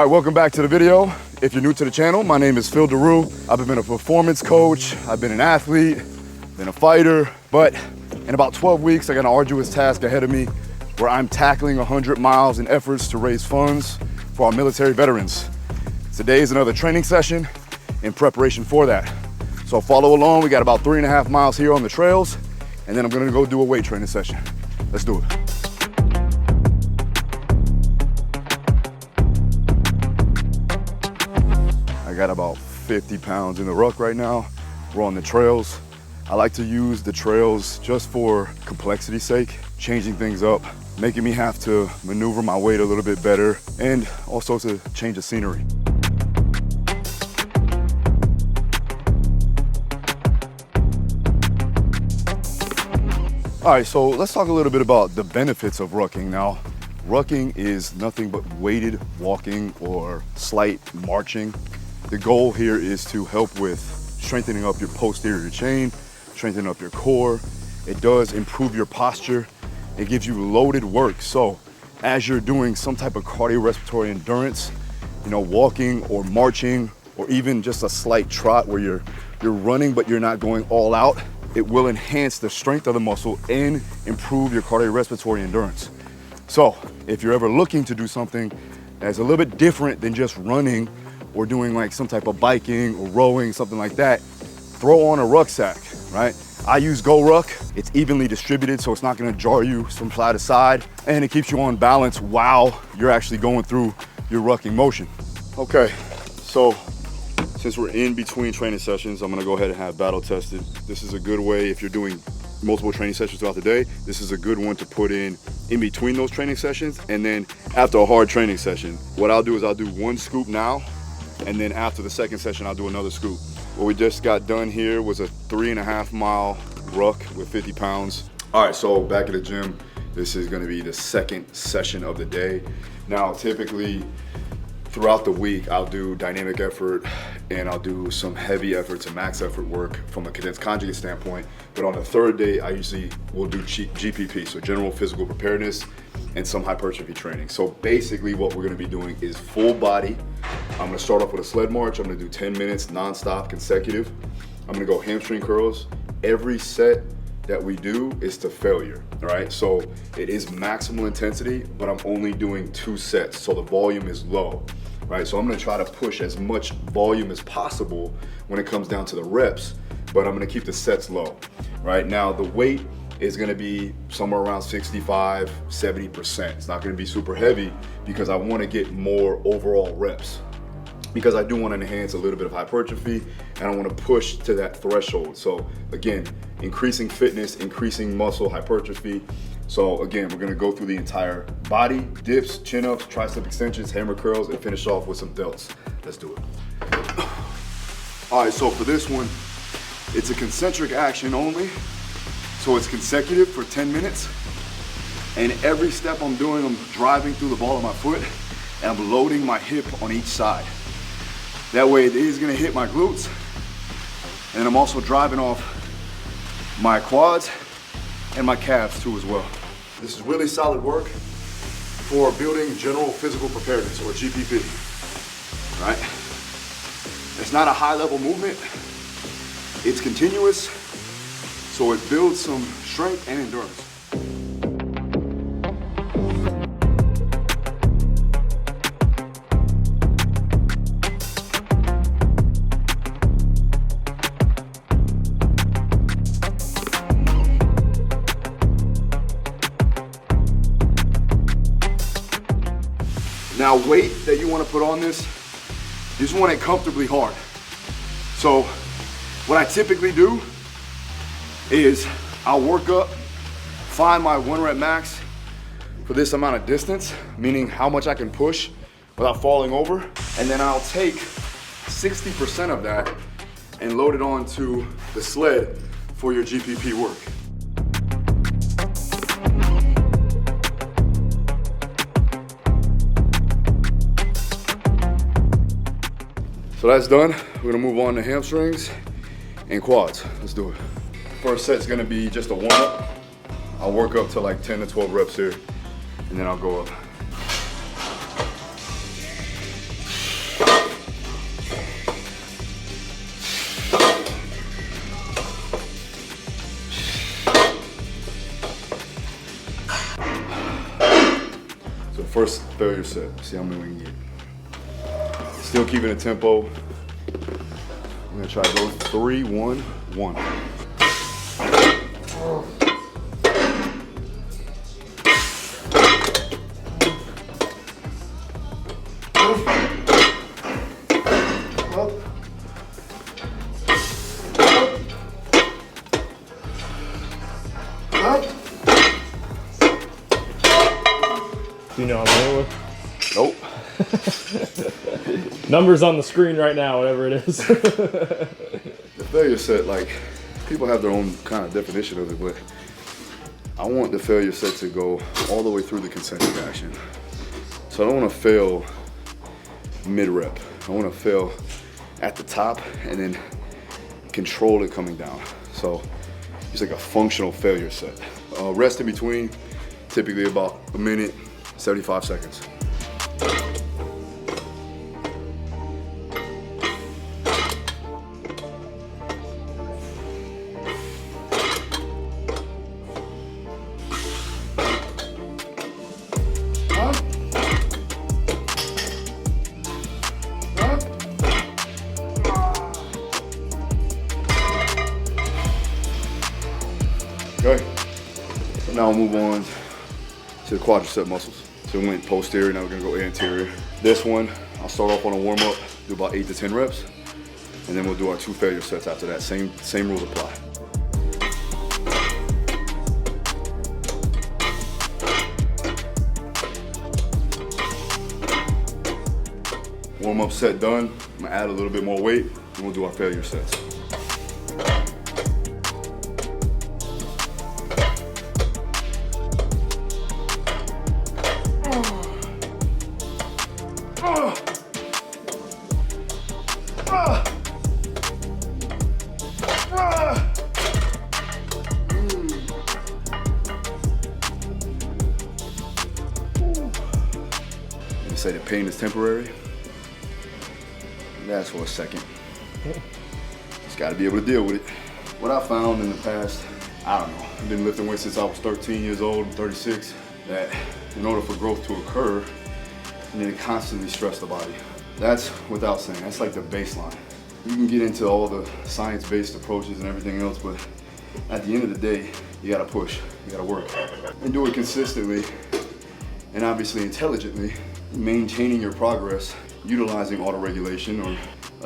All right, welcome back to the video. If you're new to the channel, my name is Daru. I've been a performance coach, I've been an athlete, been a fighter, but in about 12 weeks, I got an arduous task ahead of me where I'm tackling 100 miles in efforts to raise funds for our military veterans. Today is another training session in preparation for that. So follow along, we got about 3.5 miles here on the trails, and then I'm gonna go do a weight training session. Let's do it. I got about 50 pounds in the ruck right now. We're on the trails. I like to use the trails just for complexity's sake, changing things up, making me have to maneuver my weight a little bit better, and also to change the scenery. All right, so let's talk a little bit about the benefits of rucking. Now, rucking is nothing but weighted walking or slight marching. The goal here is to help with strengthening up your posterior chain, strengthening up your core. It does improve your posture. It gives you loaded work. So as you're doing some type of cardiorespiratory endurance, you know, walking or marching, or even just a slight trot where you're running but you're not going all out, it will enhance the strength of the muscle and improve your cardiorespiratory endurance. So if you're ever looking to do something that's a little bit different than just running or doing like some type of biking or rowing, something like that, throw on a rucksack, right? I use GoRuck. It's evenly distributed, so it's not gonna jar you from side to side, and it keeps you on balance while you're actually going through your rucking motion. Okay, so since we're in between training sessions, I'm gonna go ahead and have battle tested. This is a good way if you're doing multiple training sessions throughout the day. This is a good one to put in between those training sessions, and then after a hard training session, what I'll do is I'll do one scoop now, and then after the second session, I'll do another scoop. What we just got done here was a 3.5 mile ruck with 50 pounds. All right, so back at the gym, this is gonna be the second session of the day. Now, typically, throughout the week, I'll do dynamic effort and I'll do some heavy effort to max effort work from a condensed conjugate standpoint. But on the third day, I usually will do GPP, so general physical preparedness, and some hypertrophy training. So basically what we're gonna be doing is full body. I'm gonna start off with a sled march. I'm gonna do 10 minutes nonstop consecutive. I'm gonna go hamstring curls. Every set that we do is to failure, all right? So it is maximal intensity, but I'm only doing 2 sets, so the volume is low, right? So I'm gonna try to push as much volume as possible when it comes down to the reps, but I'm gonna keep the sets low, right? Now the weight is gonna be somewhere around 65, 70%. It's not gonna be super heavy because I wanna get more overall reps, because I do want to enhance a little bit of hypertrophy and I want to push to that threshold. So again, increasing fitness, increasing muscle hypertrophy. So again, we're going to go through the entire body, dips, chin-ups, tricep extensions, hammer curls, and finish off with some delts. Let's do it. All right, so for this one, it's a concentric action only. So it's consecutive for 10 minutes. And every step I'm doing, I'm driving through the ball of my foot and I'm loading my hip on each side. That way it is gonna hit my glutes, and I'm also driving off my quads and my calves too as well. This is really solid work for building general physical preparedness, or GPP, right? It's not a high level movement, it's continuous, so it builds some strength and endurance. Now, weight that you want to put on this, you just want it comfortably hard. So what I typically do is I'll work up, find my 1 rep max for this amount of distance, meaning how much I can push without falling over, and then I'll take 60% of that and load it onto the sled for your GPP work. So that's done. We're gonna move on to hamstrings and quads. Let's do it. First set's gonna be just a warm-up. I'll work up to like 10 to 12 reps here, and then I'll go up. First failure set, see how many we can get. Still keeping a tempo. I'm gonna try to go 3, 1, 1. Do you know what I'm with? Nope. Numbers on the screen right now, whatever it is. The failure set, like, people have their own kind of definition of it, but I want the failure set to go all the way through the concentric action. So I don't want to fail mid-rep. I want to fail at the top and then control it coming down. So it's like a functional failure set. Rest in between, typically about a minute, 75 seconds. Okay, so now we'll move on to the quadricep muscles. So we went posterior, now we're gonna go anterior. This one, I'll start off on a warm up, do about 8 to 10 reps, and then we'll do our 2 failure sets after that. Same rules apply. Warm up set done. I'm gonna add a little bit more weight, and we'll do our failure sets. They say the pain is temporary. That's for a second. Just gotta be able to deal with it. What I found in the past, I don't know, I've been lifting weights since I was 13 years old, I'm 36, that in order for growth to occur, you need to constantly stress the body. That's without saying, that's like the baseline. You can get into all the science-based approaches and everything else, but at the end of the day, you gotta push, you gotta work. And do it consistently, and obviously intelligently, maintaining your progress, utilizing auto-regulation or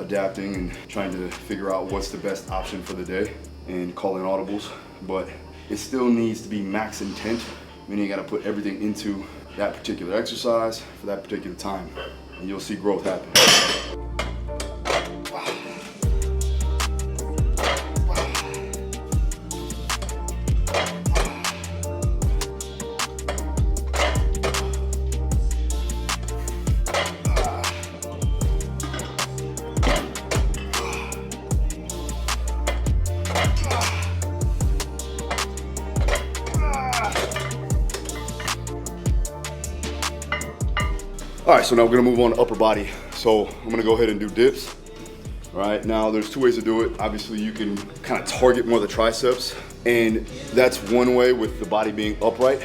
adapting and trying to figure out what's the best option for the day and calling audibles. But it still needs to be max intent, meaning you gotta put everything into that particular exercise for that particular time, and you'll see growth happen. All right, so now we're gonna move on to upper body. So I'm gonna go ahead and do dips. All right, now there's 2 ways to do it. Obviously you can kind of target more the triceps, and that's one way with the body being upright.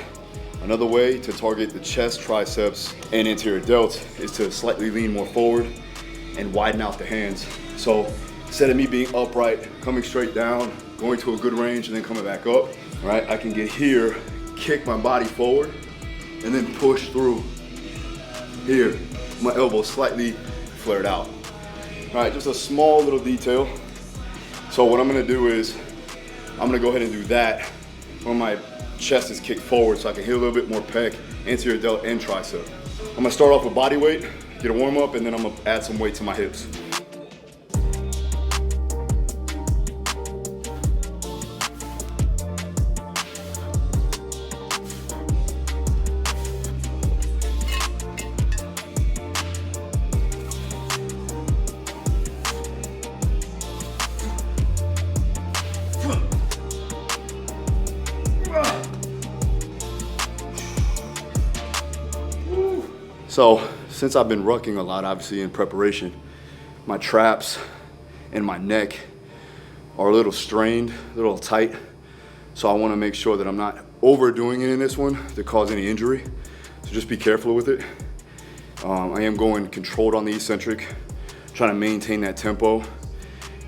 Another way to target the chest, triceps, and anterior delts is to slightly lean more forward and widen out the hands. So instead of me being upright, coming straight down, going to a good range, and then coming back up, all right, I can get here, kick my body forward, and then push through. Here, my elbow slightly flared out. All right, just a small little detail. So what I'm gonna do is, I'm gonna go ahead and do that when my chest is kicked forward so I can hit a little bit more pec, anterior delt, and tricep. I'm gonna start off with body weight, get a warm up, and then I'm gonna add some weight to my hips. So since I've been rucking a lot, obviously in preparation, my traps and my neck are a little strained, a little tight. So I wanna make sure that I'm not overdoing it in this one to cause any injury. So just be careful with it. I am going controlled on the eccentric, trying to maintain that tempo,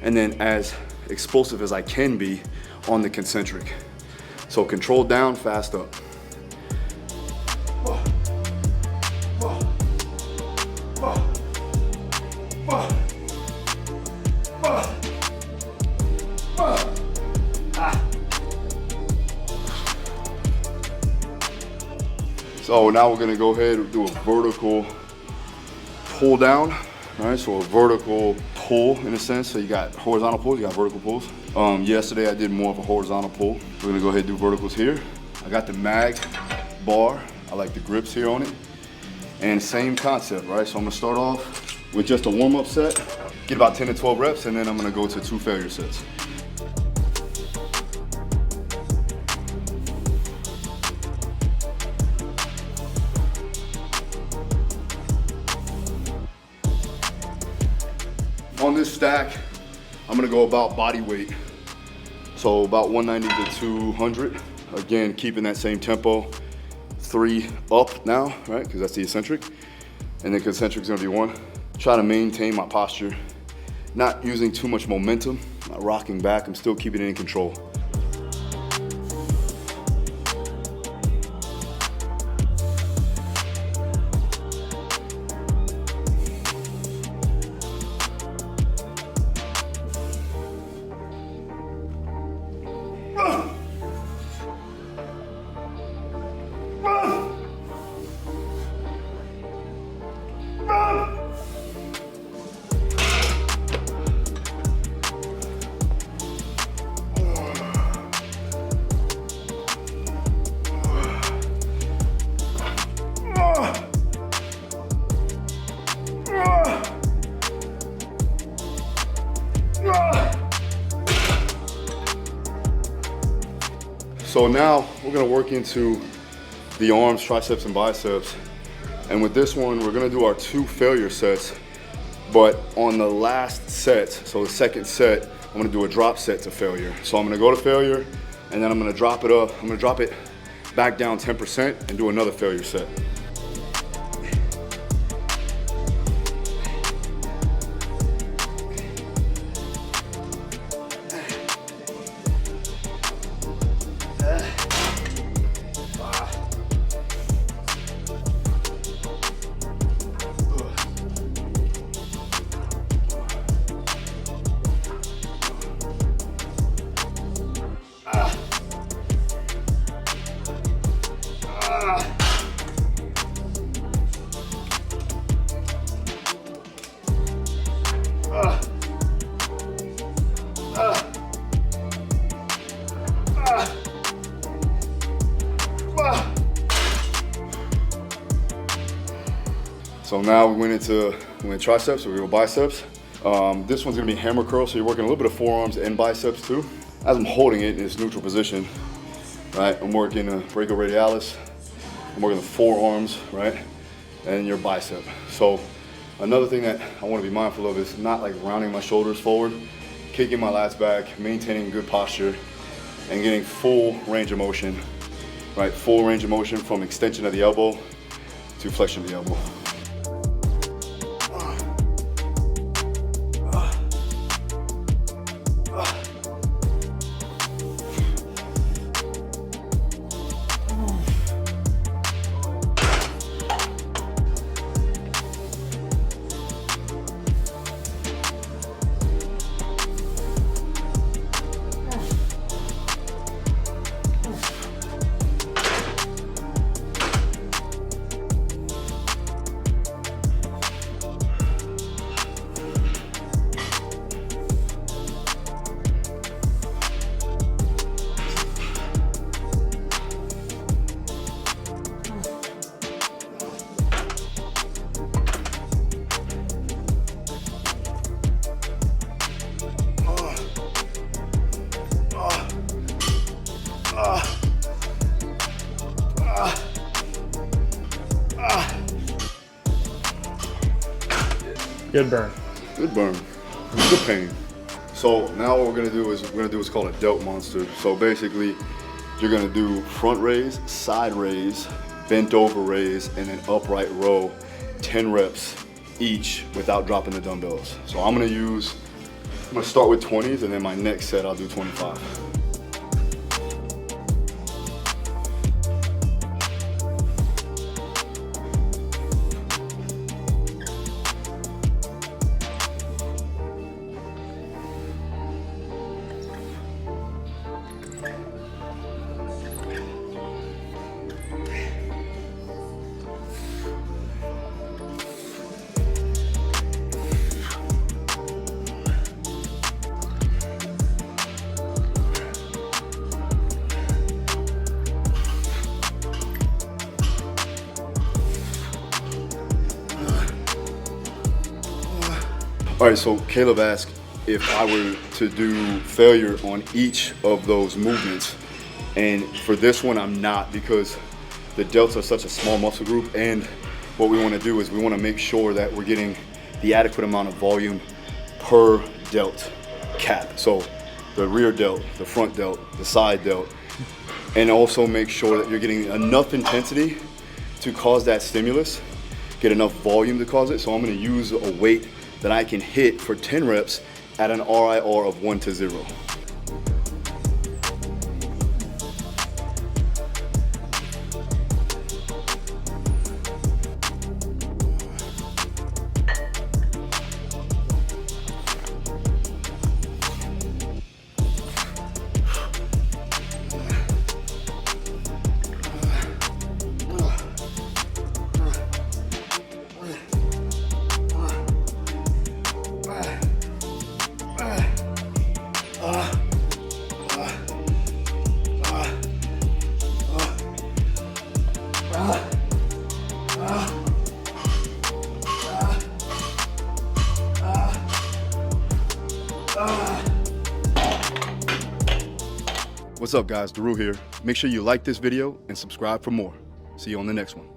and then as explosive as I can be on the concentric. So control down, fast up. So now we're gonna go ahead and do a vertical pull down. All right, so a vertical pull in a sense. So you got horizontal pulls, you got vertical pulls. Yesterday I did more of a horizontal pull. We're gonna go ahead and do verticals here. I got the mag bar. I like the grips here on it. And same concept, right? So I'm gonna start off with just a warm-up set, get about 10 to 12 reps, and then I'm gonna go to 2 failure sets. On this stack, I'm gonna go about body weight. So about 190 to 200. Again, keeping that same tempo. 3 up now, right? Because that's the eccentric. And then concentric's gonna be 1. Try to maintain my posture. Not using too much momentum, not rocking back. I'm still keeping it in control. So now we're gonna work into the arms, triceps, and biceps. And with this one, we're gonna do our 2 failure sets, but on the last set, so the second set, I'm gonna do a drop set to failure. So I'm gonna go to failure, and then I'm gonna drop it up. I'm gonna drop it back down 10% and do another failure set. So now we went triceps, so we go biceps. This one's gonna be hammer curl, so you're working a little bit of forearms and biceps too. As I'm holding it in its neutral position, right, I'm working a brachioradialis, I'm working the forearms, right, and your bicep. So another thing that I wanna be mindful of is not like rounding my shoulders forward, kicking my lats back, maintaining good posture, and getting full range of motion, right? Full range of motion from extension of the elbow to flexion of the elbow. Good burn. Good burn. Good pain. So now what we're gonna do is what's called a delt monster. So basically, you're gonna do front raise, side raise, bent over raise, and then upright row, 10 reps each without dropping the dumbbells. So I'm gonna start with 20s, and then my next set I'll do 25. All right, so Caleb asked if I were to do failure on each of those movements. And for this one, I'm not, because the delts are such a small muscle group. And what we want to do is we want to make sure that we're getting the adequate amount of volume per delt cap. So the rear delt, the front delt, the side delt, and also make sure that you're getting enough intensity to cause that stimulus, get enough volume to cause it. So I'm going to use a weight that I can hit for 10 reps at an RIR of 1 to 0. What's up guys, Daru here. Make sure you like this video and subscribe for more. See you on the next one.